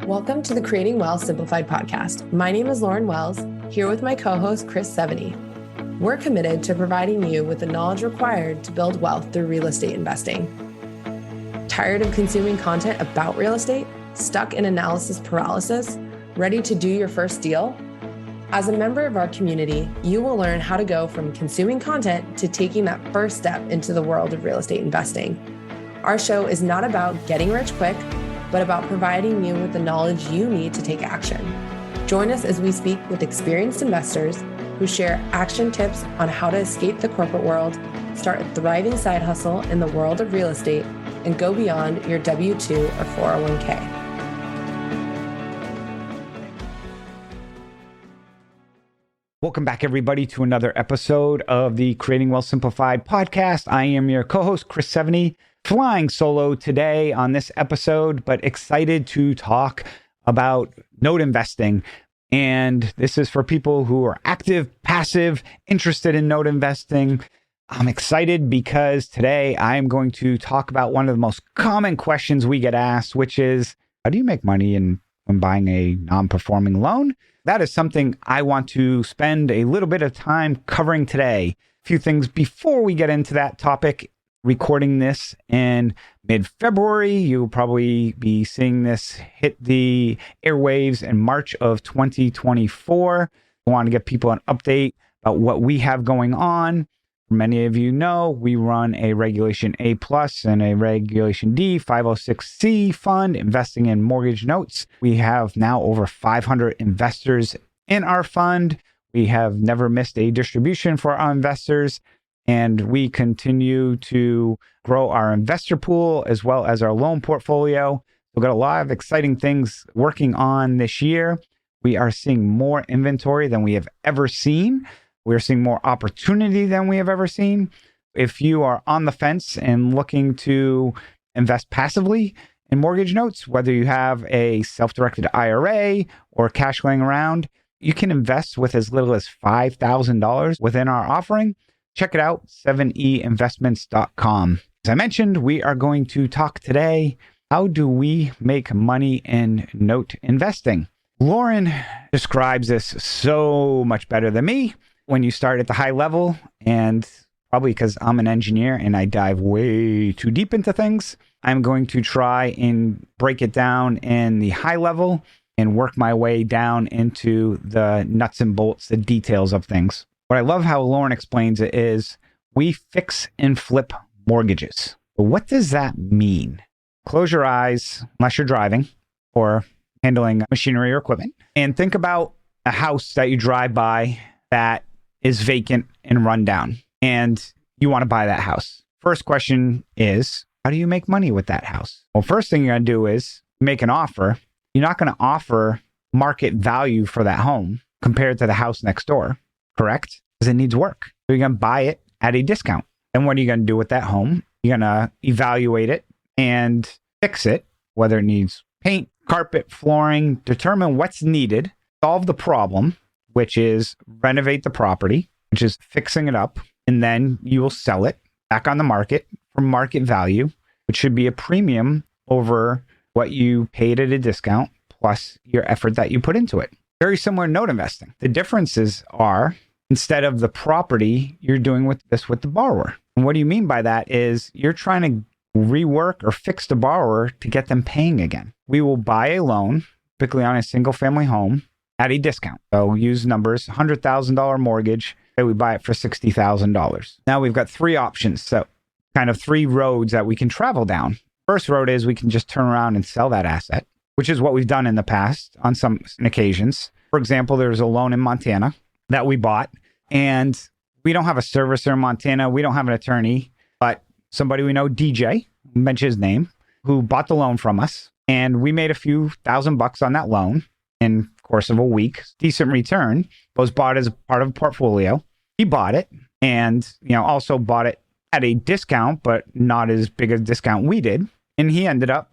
Welcome to the Creating Wealth Simplified podcast. My name is Lauren Wells, here with my co-host, Chris Seveney. We're committed to providing you with the knowledge required to build wealth through real estate investing. Tired of consuming content about real estate? Stuck in analysis paralysis? Ready to do your first deal? As a member of our community, you will learn how to go from consuming content to taking that first step into the world of real estate investing. Our show is not about getting rich quick, but about providing you with the knowledge you need to take action. Join us as we speak with experienced investors who share action tips on how to escape the corporate world, start a thriving side hustle in the world of real estate, and go beyond your W-2 or 401k. Welcome back, everybody, to another episode of the Creating Wealth Simplified podcast. I am your co-host, Chris Seveney, flying solo today on this episode, but excited to talk about note investing. And this is for people who are active, passive, interested in note investing. I'm excited because today I am going to talk about one of the most common questions we get asked, which is, how do you make money when buying a non-performing loan? That is something I want to spend a little bit of time covering today. A few things before we get into that topic. Recording this in mid-February. You'll probably be seeing this hit the airwaves in March of 2024. I want to give people an update about what we have going on. Many of you know we run a Regulation A+ and a Regulation D 506C fund investing in mortgage notes. We have now over 500 investors in our fund. We have never missed a distribution for our investors, and we continue to grow our investor pool as well as our loan portfolio. We've got a lot of exciting things working on this year. We are seeing more inventory than we have ever seen. We're seeing more opportunity than we have ever seen. If you are on the fence and looking to invest passively in mortgage notes, whether you have a self-directed IRA or cash laying around, you can invest with as little as $5,000 within our offering. Check it out, seveneyinvestments.com. As I mentioned, we are going to talk today, how do we make money in note investing? Lauren describes this so much better than me. When you start at the high level, and probably because I'm an engineer and I dive way too deep into things, I'm going to try and break it down in the high level and work my way down into the nuts and bolts, the details of things. What I love how Lauren explains it is we fix and flip mortgages. But what does that mean? Close your eyes, unless you're driving or handling machinery or equipment, and think about a house that you drive by that is vacant and run down, and you want to buy that house. First question is, how do you make money with that house? Well, first thing you're going to do is make an offer. You're not going to offer market value for that home compared to the house next door, correct? Because it needs work. So you're going to buy it at a discount. Then what are you going to do with that home? You're going to evaluate it and fix it, whether it needs paint, carpet, flooring, determine what's needed, solve the problem, which is renovate the property, which is fixing it up, and then you will sell it back on the market for market value, which should be a premium over what you paid at a discount plus your effort that you put into it. Very similar to note investing. The differences are, instead of the property, you're doing this with the borrower. And what do you mean by that is you're trying to rework or fix the borrower to get them paying again. We will buy a loan, typically on a single family home, at a discount. So use numbers, $100,000 mortgage, say we buy it for $60,000. Now we've got three options. So kind of three roads that we can travel down. First road is we can just turn around and sell that asset, which is what we've done in the past on some occasions. For example, there's a loan in Montana that we bought, and we don't have a servicer in Montana. We don't have an attorney, but somebody we know, DJ, mention his name, who bought the loan from us. And we made a few $1,000 on that loan in course of a week, decent return. It was bought as a part of a portfolio. He bought it and, also bought it at a discount, but not as big a discount we did. And he ended up,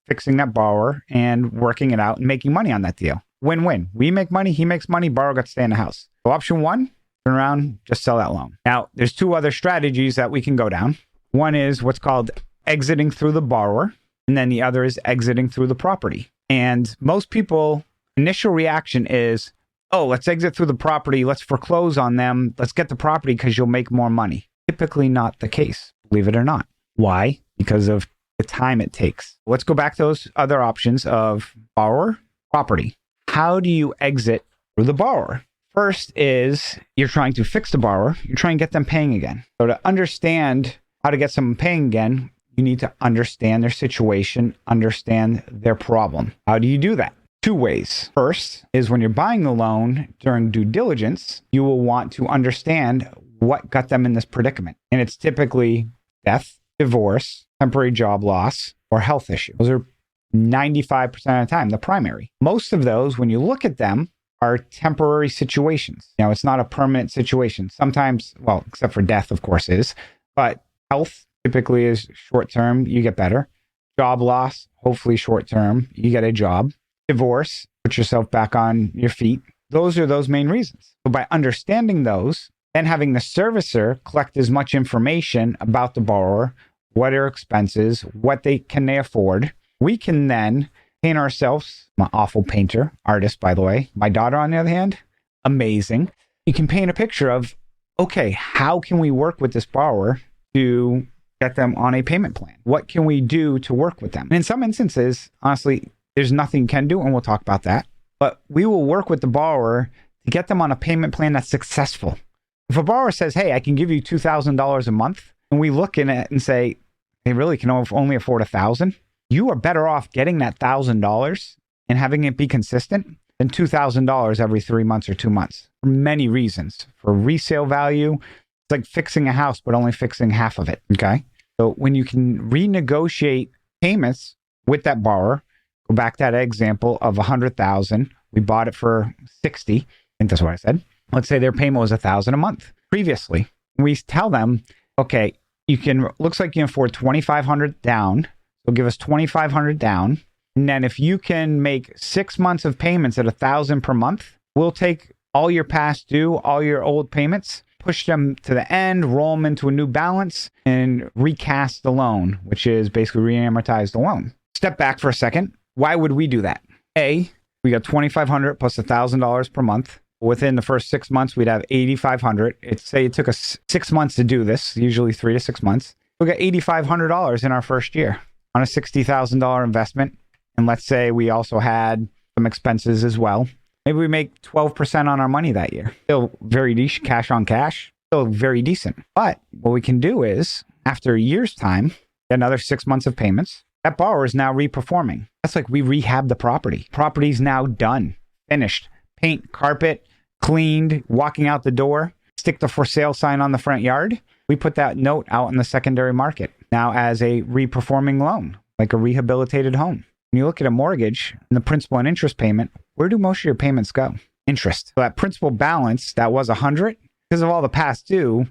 fixing that borrower and working it out and making money on that deal. Win-win. We make money, he makes money, borrower got to stay in the house. So option one, turn around, just sell that loan. Now, there's two other strategies that we can go down. One is what's called exiting through the borrower, and then the other is exiting through the property. And most people, initial reaction is, oh, let's exit through the property. Let's foreclose on them. Let's get the property because you'll make more money. Typically not the case, believe it or not. Why? Because of the time it takes. Let's go back to those other options of borrower, property. How do you exit through the borrower? First is you're trying to fix the borrower. You're trying to get them paying again. So to understand how to get someone paying again, you need to understand their situation, understand their problem. How do you do that? Two ways. First is when you're buying the loan during due diligence, you will want to understand what got them in this predicament. And it's typically death, divorce, temporary job loss, or health issue. Those are 95% of the time the primary. Most of those, when you look at them, are temporary situations. Now, it's not a permanent situation. Sometimes, well, except for death, of course, is. But health typically is short term, you get better. Job loss, hopefully short term, you get a job. Divorce, put yourself back on your feet. Those are those main reasons. So by understanding those, and having the servicer collect as much information about the borrower, what are expenses, what can they afford, we can then paint ourselves. I'm an awful painter, artist, by the way. My daughter, on the other hand, amazing. You can paint a picture of, okay, how can we work with this borrower to get them on a payment plan? What can we do to work with them? And in some instances, honestly, there's nothing you can do, and we'll talk about that. But we will work with the borrower to get them on a payment plan that's successful. If a borrower says, hey, I can give you $2,000 a month, and we look in it and say, they really can only afford $1,000, you are better off getting that $1,000 and having it be consistent than $2,000 every 3 months or 2 months for many reasons. For resale value, it's like fixing a house, but only fixing half of it. Okay. So when you can renegotiate payments with that borrower, go back to that example of $100,000. We bought it for $60,000. I think that's what I said. Let's say their payment was $1,000 a month previously. We tell them, okay, looks like you can afford $2,500 down. So give us $2,500 down. And then if you can make 6 months of payments at $1,000 per month, we'll take all your past due, all your old payments, push them to the end, roll them into a new balance, and recast the loan, which is basically re-amortize the loan. Step back for a second. Why would we do that? A, we got $2,500 plus $1,000 per month. Within the first 6 months, we'd have $8,500. Say it took us 6 months to do this, usually 3 to 6 months. We got $8,500 in our first year on a $60,000 investment. And let's say we also had some expenses as well. Maybe we make 12% on our money that year. Still very niche, cash on cash, still very decent. But what we can do is, after a year's time, another 6 months of payments, that borrower is now reperforming. That's like we rehab the property. Property's now done, finished. Paint, carpet, cleaned, walking out the door, stick the for sale sign on the front yard. We put that note out in the secondary market now as a reperforming loan, like a rehabilitated home. When you look at a mortgage and the principal and interest payment, where do most of your payments go? Interest. So that principal balance that was 100, because of all the past due,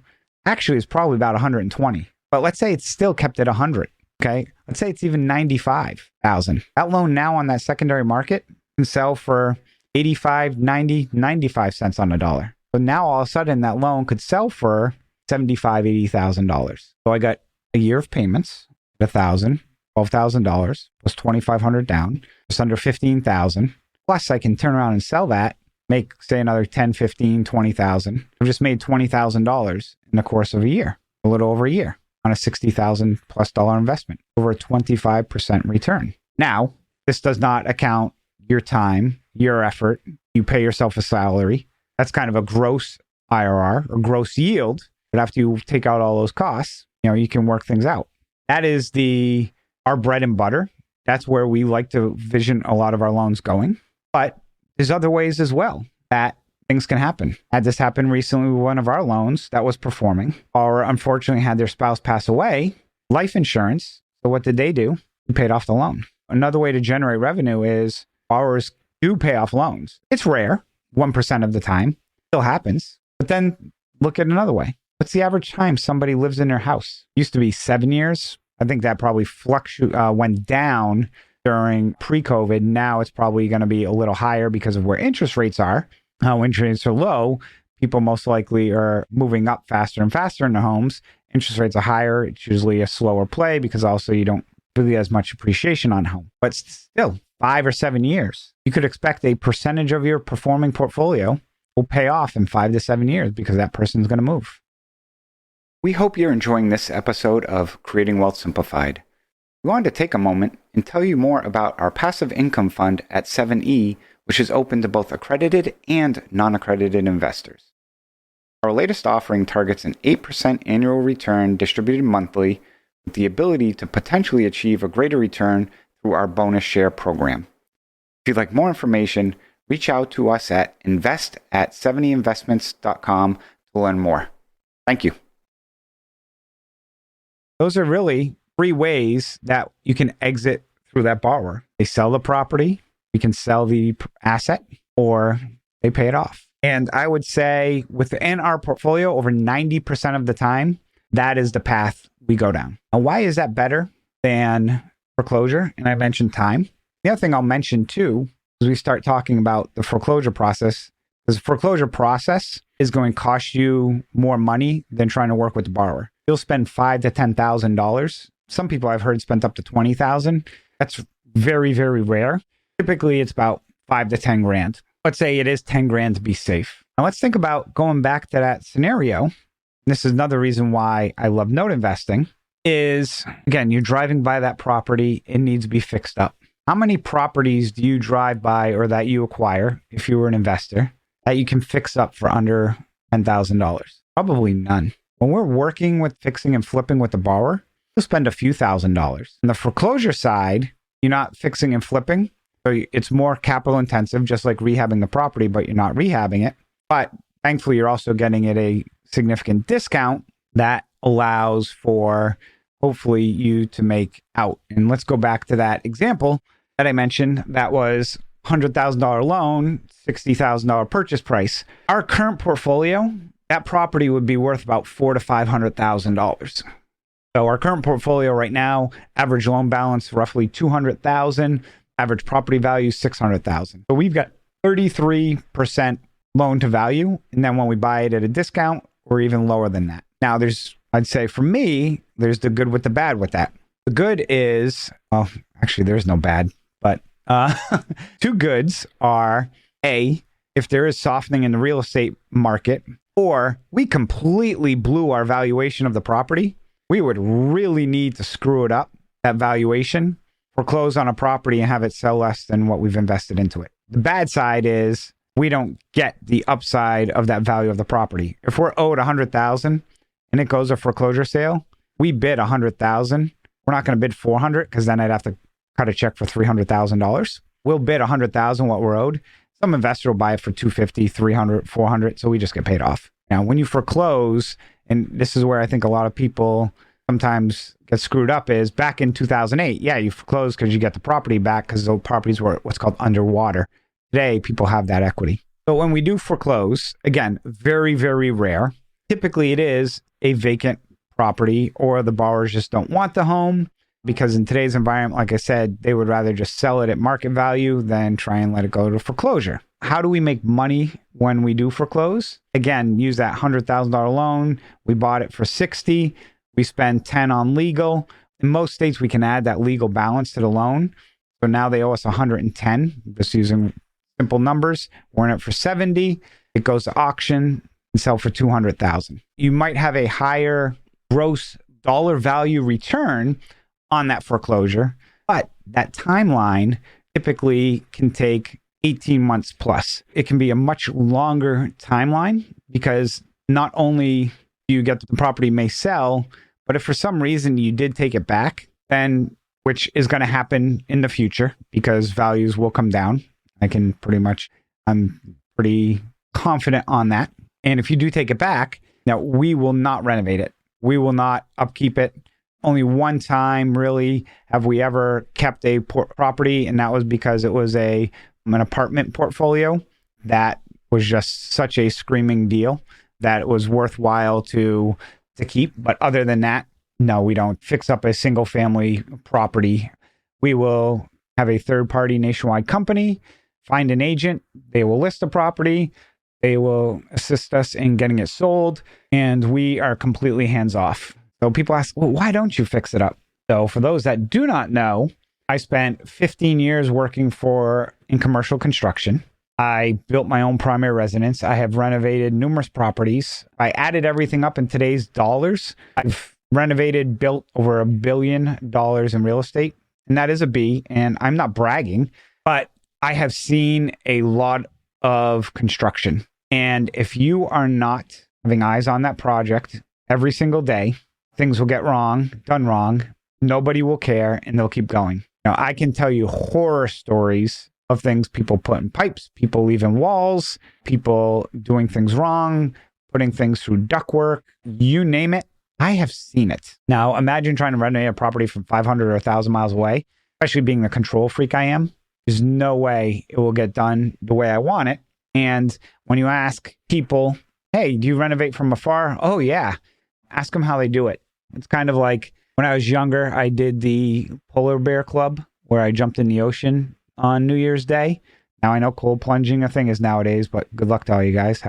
actually is probably about 120. But let's say it's still kept at 100. Okay. Let's say it's even 95,000. That loan now on that secondary market can sell for 85, 90, 95 cents on the dollar. So now all of a sudden that loan could sell for $75,000, $80,000. So I got a year of payments, $1,000, $12,000 plus $2,500 down, just under $15,000. Plus I can turn around and sell that, make say another $10, $15, $20,000. I've just made $20,000 in the course of a year, a little over a year on a $60,000 plus investment, over a 25% return. Now, this does not account your time, your effort. You pay yourself a salary. That's kind of a gross IRR or gross yield. But after you take out all those costs, you can work things out. That is our bread and butter. That's where we like to vision a lot of our loans going. But there's other ways as well that things can happen. Had this happen recently with one of our loans that was performing, or unfortunately had their spouse pass away, life insurance. So what did they do? They paid off the loan. Another way to generate revenue is borrowers do pay off loans. It's rare, 1% of the time. Still happens. But then look at another way. What's the average time somebody lives in their house? Used to be 7 years. I think that probably went down during pre-COVID. Now it's probably going to be a little higher because of where interest rates are. When interest rates are low, people most likely are moving up faster and faster in their homes. Interest rates are higher. It's usually a slower play because also you don't really as much appreciation on home. But still, 5 or 7 years. You could expect a percentage of your performing portfolio will pay off in 5 to 7 years because that person's going to move. We hope you're enjoying this episode of Creating Wealth Simplified. We wanted to take a moment and tell you more about our passive income fund at Seveney, which is open to both accredited and non-accredited investors. Our latest offering targets an 8% annual return distributed monthly with the ability to potentially achieve a greater return through our bonus share program. If you'd like more information, reach out to us at invest@seveneyinvestments.com to learn more. Thank you. Those are really 3 ways that you can exit through that borrower. They sell the property, you can sell the asset, or they pay it off. And I would say within our portfolio, over 90% of the time, that is the path we go down. Now, why is that better than foreclosure? And I mentioned time. The other thing I'll mention too, as we start talking about the foreclosure process, is the foreclosure process is going to cost you more money than trying to work with the borrower. You'll spend $5,000 to $10,000. Some people I've heard spent up to $20,000. That's very, very rare. Typically, it's about $5,000 to $10,000. Let's say it is $10,000 to be safe. Now, let's think about going back to that scenario. This is another reason why I love note investing is, again, you're driving by that property. It needs to be fixed up. How many properties do you drive by or that you acquire if you were an investor that you can fix up for under $10,000? Probably none. When we're working with fixing and flipping with the borrower, you'll spend a few $1,000s. On the foreclosure side, you're not fixing and flipping. So it's more capital intensive, just like rehabbing the property, but you're not rehabbing it. But thankfully, you're also getting it a significant discount that allows for hopefully you to make out. And let's go back to that example that I mentioned. That was $100,000 loan, $60,000 purchase price. Our current portfolio, that property would be worth about $400,000 to $500,000. So our current portfolio right now, average loan balance roughly $200,000, average property value $600,000. So we've got 33% loan to value, and then when we buy it at a discount, we're even lower than that. Now, I'd say for me, there's the good with the bad with that. The good is, well, actually, there's no bad, but 2 goods are A, if there is softening in the real estate market, or we completely blew our valuation of the property, we would really need to screw it up, that valuation, foreclose on a property and have it sell less than what we've invested into it. The bad side is we don't get the upside of that value of the property. If we're owed $100,000 and it goes to foreclosure sale, we bid $100,000. We're not going to bid $400,000 because then I'd have to cut a check for $300,000. We'll bid $100,000 what we're owed. Some investor will buy it for $250,000, $300,000, $400,000, so we just get paid off. Now, when you foreclose, and this is where I think a lot of people sometimes get screwed up, is back in 2008, yeah, you foreclosed because you get the property back because those properties were what's called underwater. Today, people have that equity. So when we do foreclose, again, very, very rare. Typically, it is a vacant property or the borrowers just don't want the home because in today's environment, like I said, they would rather just sell it at market value than try and let it go to foreclosure. How do we make money when we do foreclose? Again, use that $100,000 loan. We bought it for $60,000. We spend $10,000 on legal. In most states, we can add that legal balance to the loan. So now they owe us $110,000, just using simple numbers. We're in it for $70,000. It goes to auction and sell for $200,000. You might have a higher gross dollar value return on that foreclosure, but that timeline typically can take 18 months plus. It can be a much longer timeline because not only do you get the property may sell, but if for some reason you did take it back, then which is going to happen in the future because values will come down. I'm pretty confident on that. And if you do take it back, now we will not renovate it. We will not upkeep it. Only one time really have we ever kept a property, and that was because it was an apartment portfolio that was just such a screaming deal that it was worthwhile to keep. But other than that, no, we don't fix up a single family property. We will have a third party nationwide company, find an agent, they will list the property, they will assist us in getting it sold, and we are completely hands off. So people ask, well, why don't you fix it up? So for those that do not know, I spent 15 years working in commercial construction. I built my own primary residence. I have renovated numerous properties. I added everything up in today's dollars. I've built over $1 billion in real estate. And that is a B. And I'm not bragging, but I have seen a lot of construction. And if you are not having eyes on that project every single day, things will get done wrong. Nobody will care and they'll keep going. Now, I can tell you horror stories of things people put in pipes, people leaving walls, people doing things wrong, putting things through ductwork, you name it. I have seen it. Now, imagine trying to renovate a property from 500 or 1,000 miles away, especially being the control freak I am. There's no way it will get done the way I want it. And when you ask people, hey, do you renovate from afar? Oh, yeah. Ask them how they do it. It's kind of like when I was younger, I did the polar bear club where I jumped in the ocean on New Year's Day. Now, I know cold plunging a thing is nowadays, but good luck to all you guys.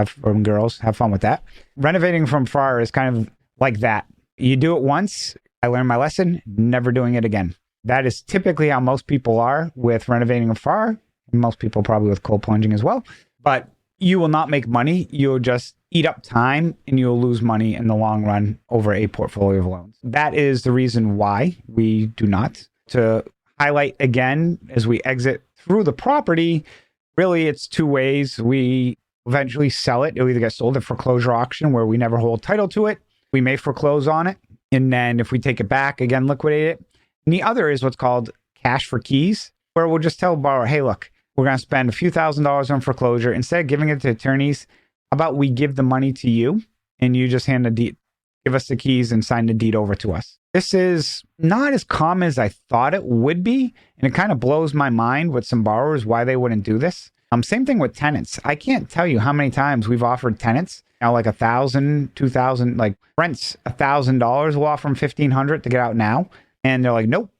Girls, have fun with that. Renovating from afar is kind of like that. You do it once, I learned my lesson, never doing it again. That is typically how most people are with renovating afar, and most people probably with cold plunging as well. But you will not make money. You'll just eat up time and you'll lose money in the long run over a portfolio of loans. That is the reason why we do not. To highlight again, as we exit through the property, really it's two ways. We eventually sell it. It'll either get sold at foreclosure auction where we never hold title to it. We may foreclose on it. And then if we take it back, again, liquidate it. And the other is what's called cash for keys, where we'll just tell a borrower, hey, look, we're going to spend a few $1,000s on foreclosure. Instead of giving it to attorneys, how about we give the money to you and you just hand the deed, give us the keys and sign the deed over to us. This is not as common as I thought it would be. And it kind of blows my mind with some borrowers why they wouldn't do this. Same thing with tenants. I can't tell you how many times we've offered tenants, like $1,000, $2,000, like rent's $1,000. We'll offer them $1,500 to get out now. And they're like, nope.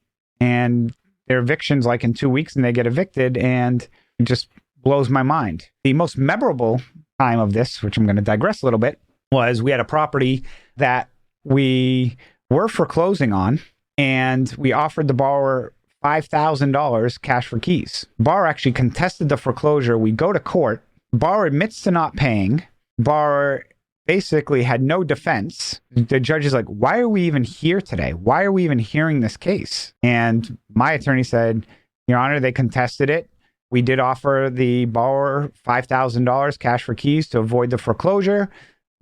And their eviction's like in 2 weeks and they get evicted, and it just blows my mind. The most memorable time of this, which I'm going to digress a little bit, was we had a property that we were foreclosing on, and we offered the borrower $5,000 cash for keys. Borrower actually contested the foreclosure. We go to court. Borrower admits to not paying. Borrower basically had no defense. The judge is like, why are we even here today? Why are we even hearing this case? And my attorney said, Your Honor, they contested it. We did offer the borrower $5,000 cash for keys to avoid the foreclosure.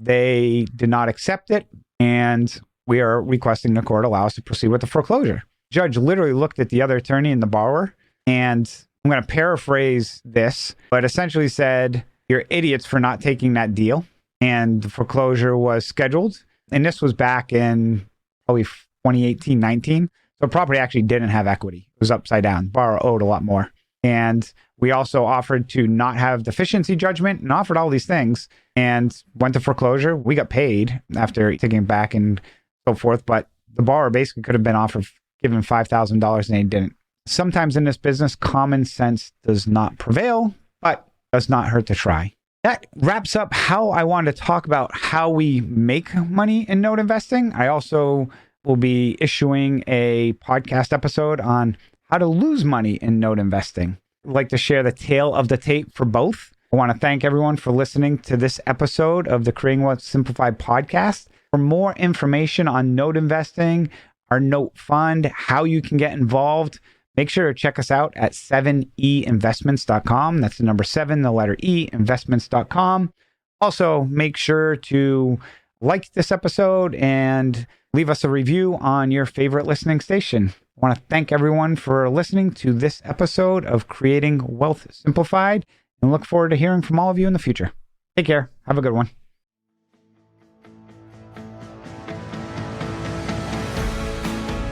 They did not accept it, and we are requesting the court allow us to proceed with the foreclosure. Judge literally looked at the other attorney and the borrower, and I'm going to paraphrase this, but essentially said, you're idiots for not taking that deal. And the foreclosure was scheduled. And this was back in probably 2018, 19. So property actually didn't have equity. It was upside down. Borrower owed a lot more. And we also offered to not have deficiency judgment and offered all these things and went to foreclosure. We got paid after taking it back and so forth. But the borrower basically could have been offered given $5,000 and they didn't. Sometimes in this business, common sense does not prevail, but does not hurt to try. That wraps up how I wanted to talk about how we make money in note investing. I also will be issuing a podcast episode on how to lose money in note investing. I'd like to share the tale of the tape for both. I want to thank everyone for listening to this episode of the Creating Wealth Simplified podcast. For more information on note investing, our note fund, how you can get involved, make sure to check us out at 7einvestments.com. That's the number 7, the letter E, investments.com. Also, make sure to like this episode and leave us a review on your favorite listening station. I want to thank everyone for listening to this episode of Creating Wealth Simplified and look forward to hearing from all of you in the future. Take care. Have a good one.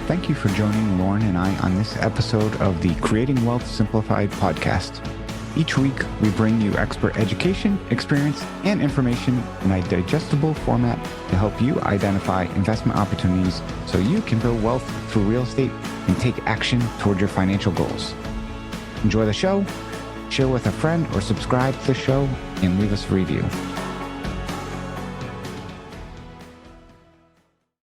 Thank you for joining Lauren and I on this episode of the Creating Wealth Simplified podcast. Each week, we bring you expert education, experience, and information in a digestible format to help you identify investment opportunities so you can build wealth through real estate and take action toward your financial goals. Enjoy the show, share with a friend, or subscribe to the show and leave us a review.